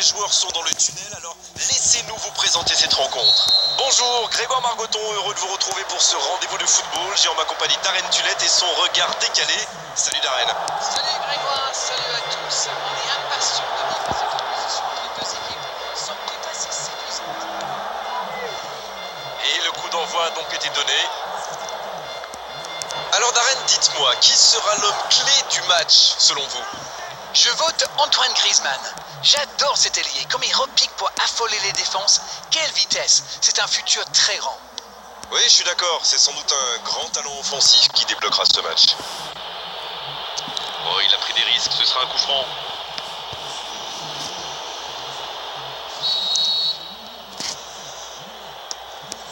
les joueurs sont dans le tunnel, alors laissez-nous vous présenter cette rencontre. Bonjour, Grégoire Margoton, heureux de vous retrouver pour ce rendez-vous de football. J'ai en ma compagnie Darren Tulette et son regard décalé. Salut Darren. Salut Grégoire, salut à tous. On est impatient de vivre cette opposition entre les deux équipes. Semble assez séduisante. Et le coup d'envoi a donc été donné. Alors Darren, dites-moi, qui sera l'homme clé du match selon vous? Je vote Antoine Griezmann. J'adore cet ailier, comme il repique pour affoler les défenses. Quelle vitesse, c'est un futur très grand. Oui, je suis d'accord, c'est sans doute un grand talent offensif qui débloquera ce match. Oh, il a pris des risques, ce sera un coup franc.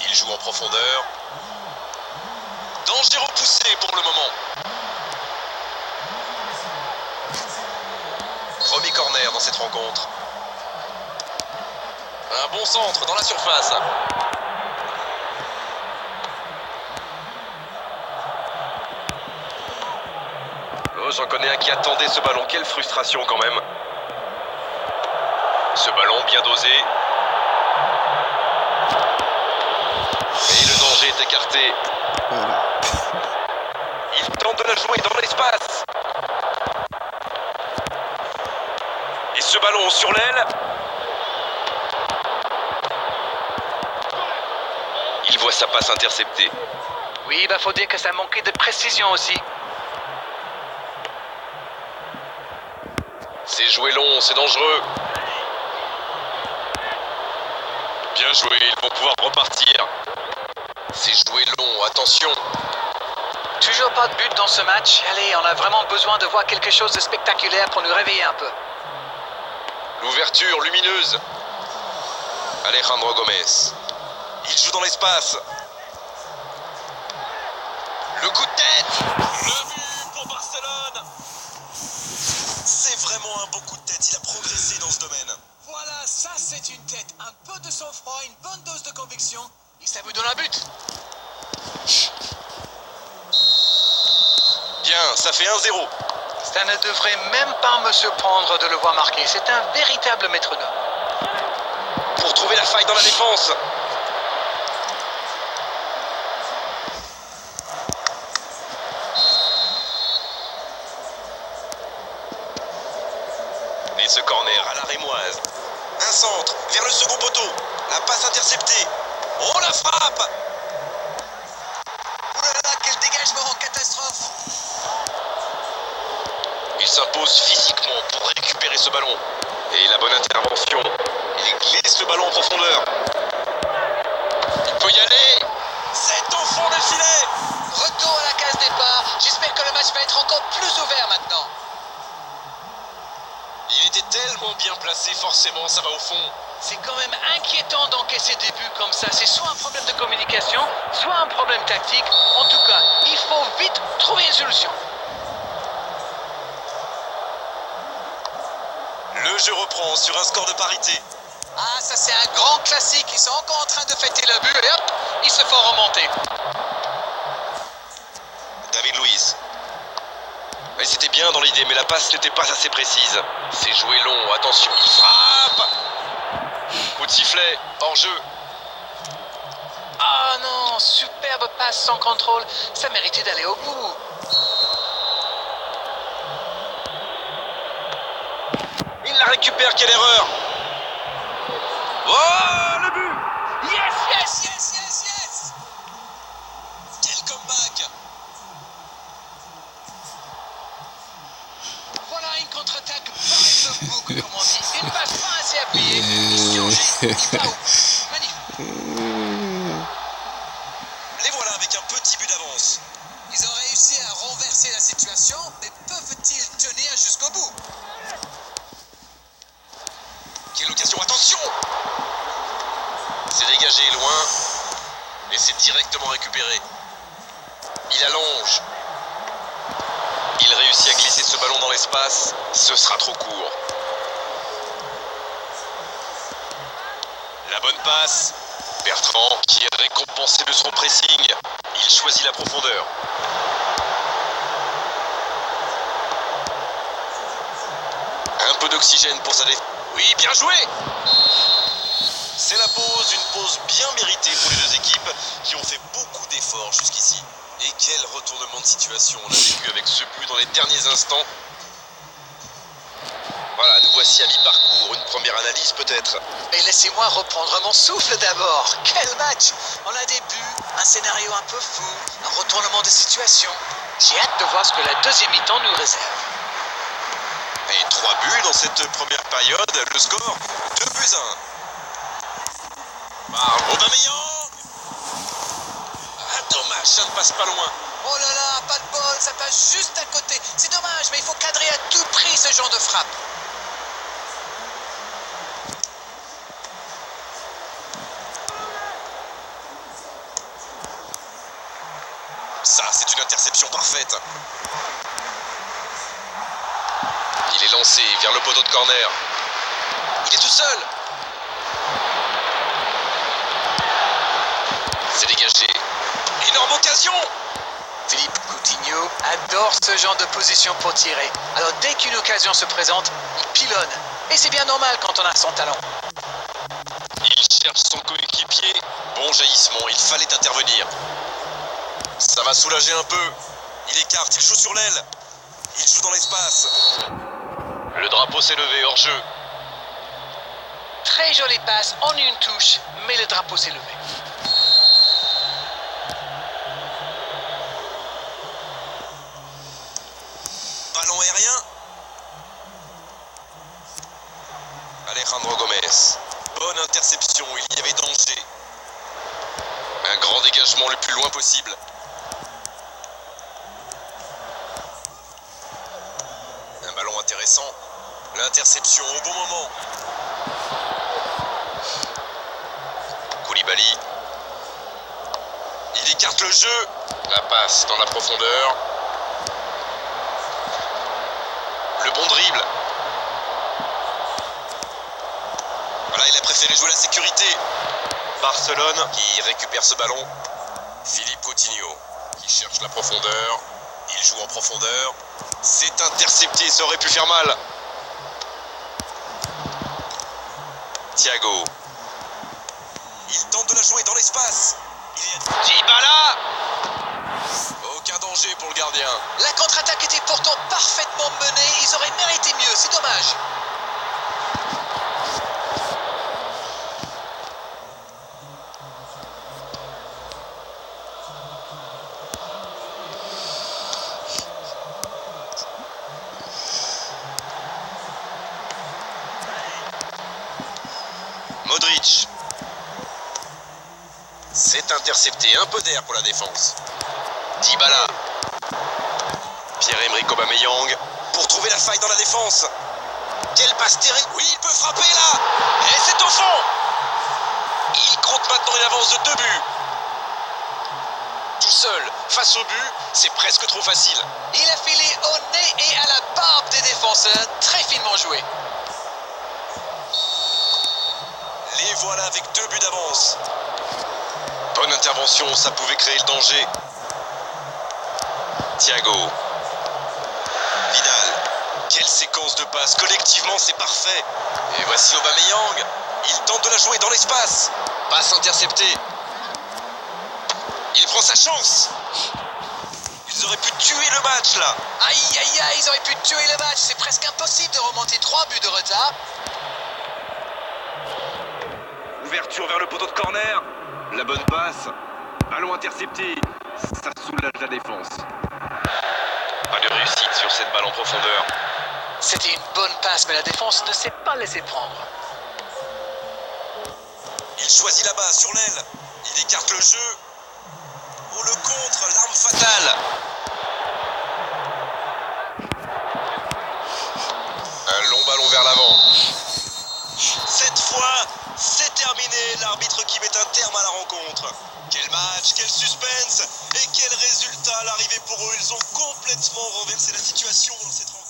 Il joue en profondeur. Danger repoussé pour le moment. Premier corner dans cette rencontre. Un bon centre dans la surface. Oh, j'en connais un qui attendait ce ballon. Quelle frustration quand même. Ce ballon bien dosé. Et le danger est écarté. Il tente de la jouer dans l'espace. Et ce ballon sur l'aile. Il voit sa passe interceptée. Oui, faut dire que ça manquait de précision aussi. C'est joué long, c'est dangereux. Bien joué, ils vont pouvoir repartir. C'est joué long, attention. Toujours pas de but dans ce match. Allez, on a vraiment besoin de voir quelque chose de spectaculaire pour nous réveiller un peu. L'ouverture lumineuse. Alejandro Gomez. Il joue dans l'espace. Le coup de tête. Le but pour Barcelone. C'est vraiment un bon coup de tête. Il a progressé dans ce domaine. Voilà, ça c'est une tête. Un peu de sang-froid, une bonne dose de conviction. Et ça vous donne un but. Bien, ça fait 1-0. Ça ne devrait même pas me surprendre de le voir marquer. C'est un véritable métronome. Pour trouver la faille dans la défense. Et ce corner à la rémoise. Un centre vers le second poteau. La passe interceptée. Oh, la frappe! Oh là là, quel dégagement en catastrophe! Il s'impose physiquement pour récupérer ce ballon. Et la bonne intervention. Il glisse le ballon en profondeur. Il peut y aller. C'est au fond du filet. Retour à la case départ. J'espère que le match va être encore plus ouvert maintenant. Il était tellement bien placé, forcément, ça va au fond. C'est quand même inquiétant d'encaisser des buts comme ça. C'est soit un problème de communication, soit un problème tactique. En tout cas, il faut vite trouver une solution. Le jeu reprend sur un score de parité. Ah, ça c'est un grand classique. Ils sont encore en train de fêter le but et hop, ils se font remonter. David Luiz. Il c'était bien dans l'idée, mais la passe n'était pas assez précise. C'est joué long, attention, il frappe. Coup de sifflet, hors jeu. Ah non, superbe passe sans contrôle. Ça méritait d'aller au bout. Il la récupère, quelle erreur! Oh, le but! Yes, yes, yes, yes, yes! Quel comeback! Voilà une contre-attaque par le bouc, comme on dit. Il ne passe pas assez appuyé. Il surgit, il va au bout. Magnifique. Les voilà avec un petit but d'avance. Ils ont réussi à renverser la situation, mais peuvent-ils tenir jusqu'au bout? Quelle occasion, attention! C'est dégagé loin, et c'est directement récupéré. Il allonge. Il réussit à glisser ce ballon dans l'espace, ce sera trop court. La bonne passe. Bertrand qui est récompensé de son pressing. Il choisit la profondeur. Un peu d'oxygène pour sa défense. Oui, bien joué. C'est la pause, une pause bien méritée pour les deux équipes qui ont fait beaucoup d'efforts jusqu'ici. Et quel retournement de situation on a vécu avec ce but dans les derniers instants. Voilà, nous voici à mi-parcours, une première analyse peut-être. Mais laissez-moi reprendre mon souffle d'abord. Quel match! On a des buts, un scénario un peu fou, un retournement de situation. J'ai hâte de voir ce que la deuxième mi-temps nous réserve. Et 3 buts dans cette première période, le score 2-1. Aubameyang. Ah, dommage, ça ne passe pas loin. Oh là là, pas de bol, ça passe juste à côté. C'est dommage, mais il faut cadrer à tout prix ce genre de frappe. Ça, c'est une interception parfaite. Il est lancé vers le poteau de corner. Il est tout seul. C'est dégagé. Énorme occasion. Philippe Coutinho adore ce genre de position pour tirer. Alors dès qu'une occasion se présente, il pilonne. Et c'est bien normal quand on a son talent. Il cherche son coéquipier. Bon jaillissement, il fallait intervenir. Ça va soulager un peu. Il écarte, il joue sur l'aile. Il joue dans l'espace. Le drapeau s'est levé hors jeu. Très jolie passe en une touche, mais le drapeau s'est levé. Ballon aérien. Alejandro Gomez. Bonne interception, il y avait danger. Un grand dégagement le plus loin possible. Un ballon intéressant. L'interception au bon moment. Koulibaly. Il écarte le jeu. La passe dans la profondeur. Le bon dribble. Voilà, il a préféré jouer la sécurité. Barcelone qui récupère ce ballon. Philippe Coutinho qui cherche la profondeur. Il joue en profondeur. C'est intercepté, ça aurait pu faire mal. Thiago. Il tente de la jouer dans l'espace. Dybala. Aucun danger pour le gardien. La contre-attaque était pourtant parfaitement menée. Ils auraient mérité mieux, c'est dommage. Modric. C'est intercepté, un peu d'air pour la défense. Dybala. Pierre-Emerick Aubameyang pour trouver la faille dans la défense. Quelle passe terrible. Oui, il peut frapper là. Et c'est au fond. Il compte maintenant une avance de 2 buts. Tout seul, face au but, c'est presque trop facile. Il a filé au nez et à la barbe des défenseurs. Très finement joué. Les voilà avec 2 buts d'avance. Bonne intervention, ça pouvait créer le danger. Thiago. Vidal. Quelle séquence de passes. Collectivement, c'est parfait. Et voici Aubameyang. Il tente de la jouer dans l'espace. Passe interceptée. Il prend sa chance. Ils auraient pu tuer le match là. Aïe aïe aïe, ils auraient pu tuer le match. C'est presque impossible de remonter 3 buts de retard. Ouverture vers le poteau de corner. La bonne passe. Ballon intercepté. Ça soulage la défense. Pas de réussite sur cette balle en profondeur. C'était une bonne passe, mais la défense ne s'est pas laissée prendre. Il choisit là-bas, sur l'aile. Il écarte le jeu. Oh, le contre, l'arme fatale. Un long ballon vers l'avant. Cette fois, c'est terminé. L'arbitre qui met un terme à la rencontre. Quel match, quel suspense et quel résultat à l'arrivée pour eux. Ils ont complètement renversé la situation dans cette rencontre.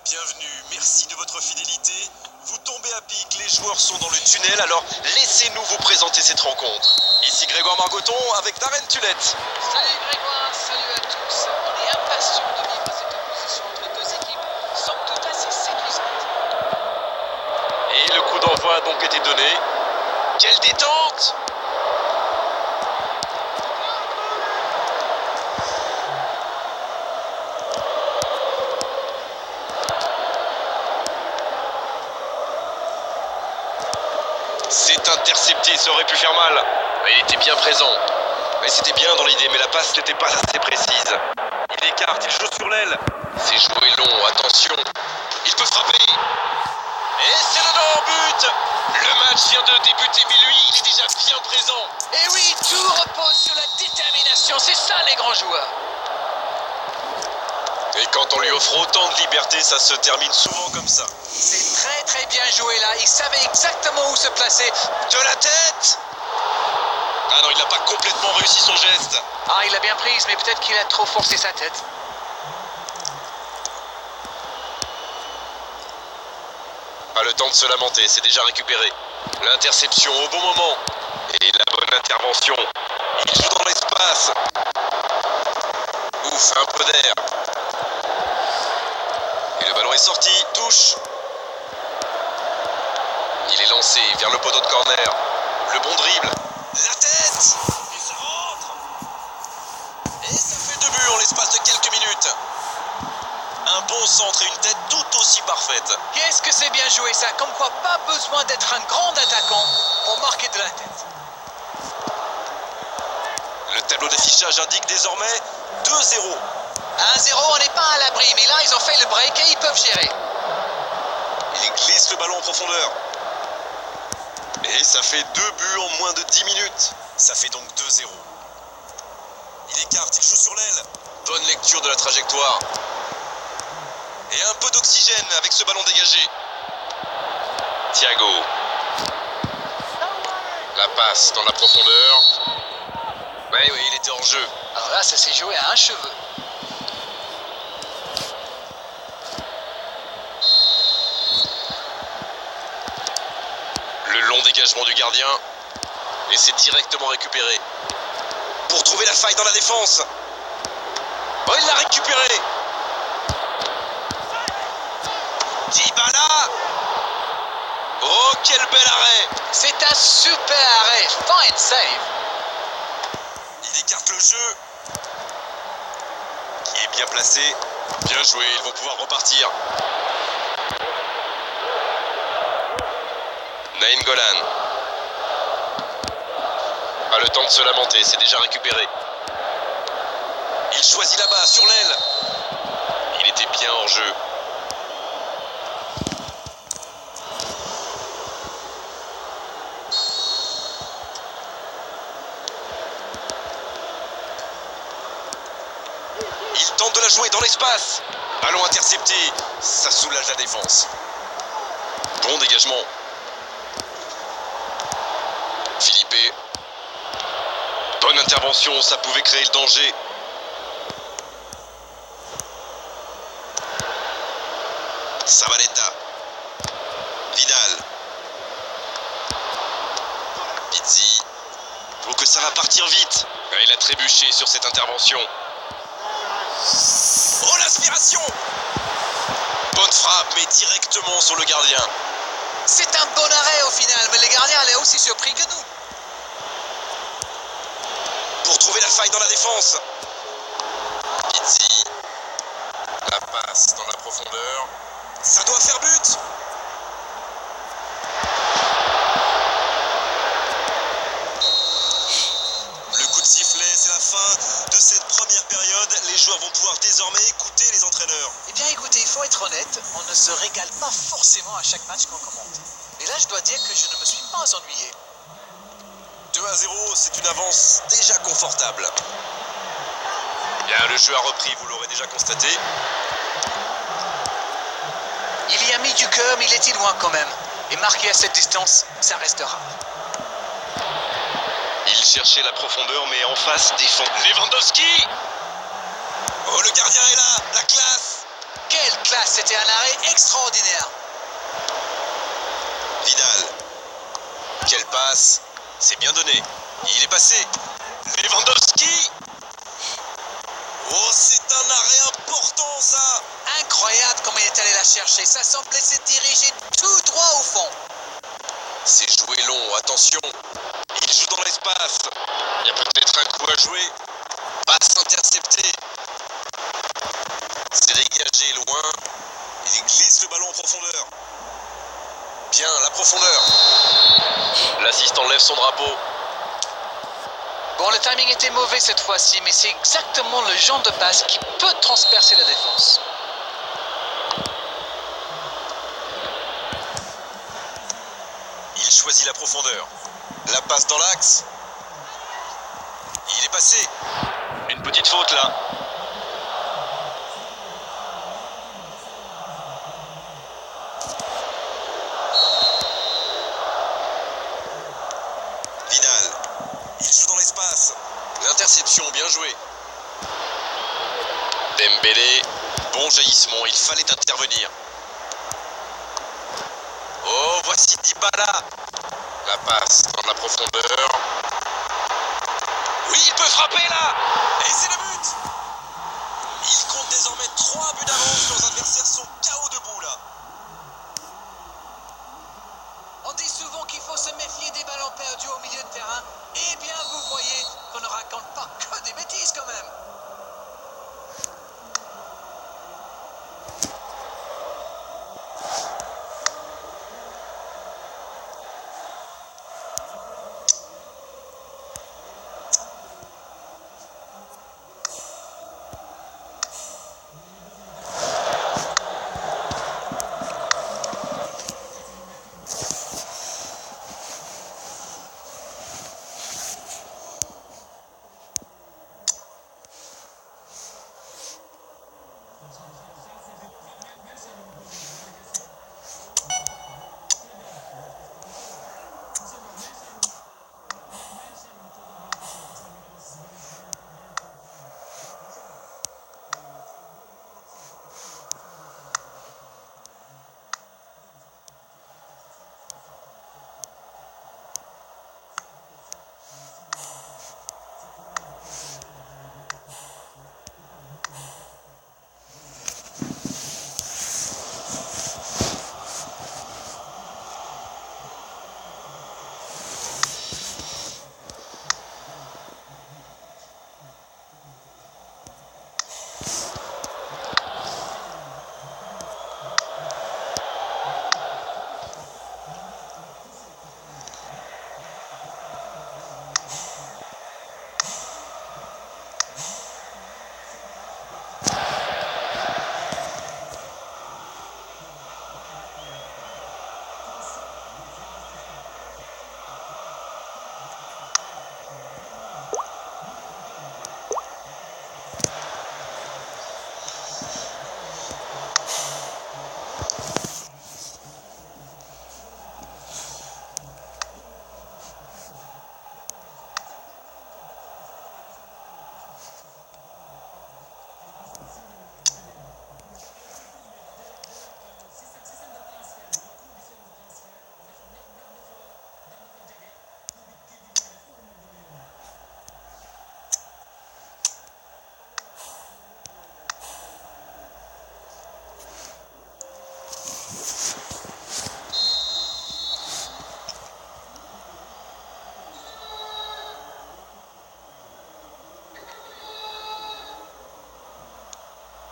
Bienvenue, merci de votre fidélité. Vous tombez à pic, les joueurs sont dans le tunnel, alors laissez-nous vous présenter cette rencontre. Ici Grégoire Margoton avec Darren Tulette. Salut Grégoire, salut à tous. On est impatients de vivre cette opposition entre deux équipes, somme toute assez séduisante. Et le coup d'envoi a donc été donné. Quelle détente! C'est intercepté, ça aurait pu faire mal. Il était bien présent. Mais c'était bien dans l'idée, mais la passe n'était pas assez précise. Il écarte, il joue sur l'aile. C'est joué long, attention. Il peut frapper. Et c'est dedans, but! Le match vient de débuter, mais lui, il est déjà bien présent. Et oui, tout repose sur la détermination, c'est ça les grands joueurs. Et quand on lui offre autant de liberté, ça se termine souvent comme ça. C'est très très bien joué là, il savait exactement où se placer. De la tête! Ah non, il n'a pas complètement réussi son geste. Ah, il a bien prise, mais peut-être qu'il a trop forcé sa tête. Pas le temps de se lamenter, c'est déjà récupéré. L'interception au bon moment. Et la bonne intervention. Il joue dans l'espace. Ouf, un peu d'air. Et le ballon est sorti, touche. Il est lancé vers le poteau de corner. Le bon dribble. La tête! Et ça rentre! Et ça fait 2 buts en l'espace de quelques minutes. Un bon centre et une tête tout aussi parfaite. Qu'est-ce que c'est bien joué ça, comme quoi pas besoin d'être un grand attaquant pour marquer de la tête. Le tableau d'affichage indique désormais 2-0. 1-0, on n'est pas à l'abri, mais là ils ont fait le break et ils peuvent gérer. Il glisse le ballon en profondeur. Et ça fait 2 buts en moins de 10 minutes. Ça fait donc 2-0. Il écarte, il joue sur l'aile. Bonne lecture de la trajectoire. Et un peu d'oxygène avec ce ballon dégagé. Thiago. La passe dans la profondeur. Oui, il était en jeu. Alors là, ça s'est joué à un cheveu. Le long dégagement du gardien. Et c'est directement récupéré. Pour trouver la faille dans la défense. Oh, il l'a récupéré. Dybala. Oh, quel bel arrêt. C'est un super arrêt, fine save. Il écarte le jeu. Qui est bien placé. Bien joué, ils vont pouvoir repartir. Nainggolan. Pas le temps de se lamenter, c'est déjà récupéré. Il choisit là-bas, sur l'aile. Il était bien hors jeu. Il tente de la jouer dans l'espace. Ballon intercepté. Ça soulage la défense. Bon dégagement. Philippe. Bonne intervention, ça pouvait créer le danger. Zabaleta. Vidal. Pizzi. Faut que ça va partir vite. Il a trébuché sur cette intervention. Oh, l'aspiration! Bonne frappe, mais directement sur le gardien. C'est un bon arrêt au final, mais les gardiens allaient aussi surpris que nous. Pour trouver la faille dans la défense. Pizzi. La passe dans la profondeur. Ça doit faire but. Le coup de sifflet, c'est la fin de cette première période. Les joueurs vont pouvoir désormais écouter les entraîneurs. Eh bien écoutez, il faut être honnête, on ne se régale pas forcément à chaque match qu'on commente. Et là je dois dire que je ne me suis pas ennuyé. 2-0, c'est une avance déjà confortable. Bien, le jeu a repris, vous l'aurez déjà constaté. Il y a mis du cœur, mais il était loin quand même. Et marqué à cette distance, ça restera. Il cherchait la profondeur, mais en face, défend Lewandowski. Oh, le gardien est là, la classe. Quelle classe! c'était un arrêt extraordinaire. Vidal. Quelle passe. C'est bien donné. Il est passé. Lewandowski. Oh, c'est un arrêt important, ça. Incroyable comment il est allé la chercher. Ça semblait se diriger tout droit au fond. C'est joué long, attention. Il joue dans l'espace. Il y a peut-être un coup à jouer. Passe interceptée. C'est dégagé loin. Il glisse le ballon en profondeur. Bien, la profondeur. L'assistant lève son drapeau. Bon, le timing était mauvais cette fois-ci, mais c'est exactement le genre de passe qui peut transpercer la défense. Il choisit la profondeur. La passe dans l'axe. Il est passé. Une petite faute là. Vidal. Il joue dans l'espace. L'interception, bien joué. Dembélé. Bon jaillissement, il fallait intervenir. Oh, voici Dybala. La passe dans la profondeur. Oui, il peut frapper là. Et c'est le but. Il compte désormais 3 buts d'avance. Leurs adversaires sont KO debout là. On dit souvent qu'il faut se méfier des ballons perdus au milieu de terrain. Eh bien, vous voyez qu'on ne raconte pas que des bêtises quand même.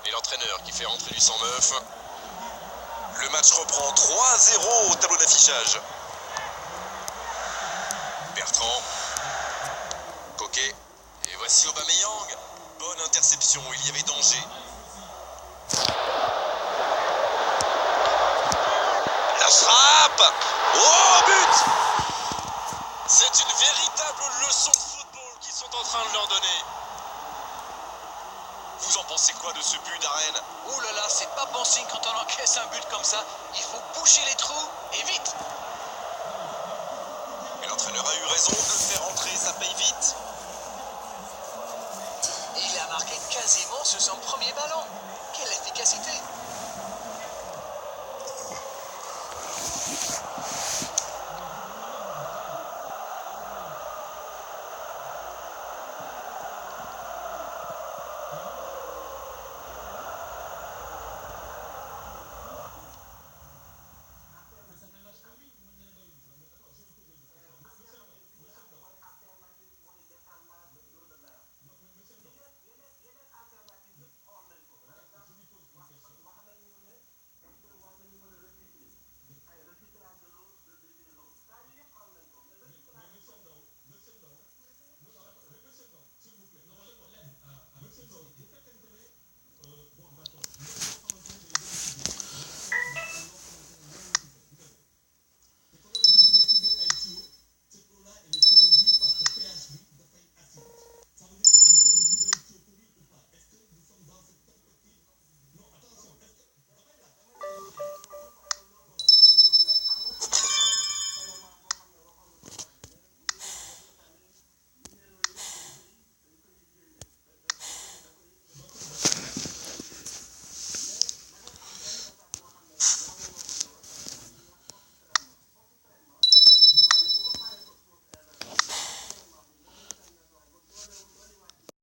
Et l'entraîneur qui fait rentrer du 109. Le match reprend 3-0 au tableau d'affichage. Bertrand. Coquet. Et voici Aubameyang. Bonne interception, il y avait danger. La frappe. Oh, but. C'est une véritable leçon de football qu'ils sont en train de leur donner. Vous en pensez quoi de ce but d'Arène? Ouh là là, c'est pas bon signe quand on encaisse un but comme ça. Il faut boucher les trous et vite. Et l'entraîneur a eu raison de le faire entrer, ça paye vite. Il a marqué quasiment sur son premier ballon. Quelle efficacité!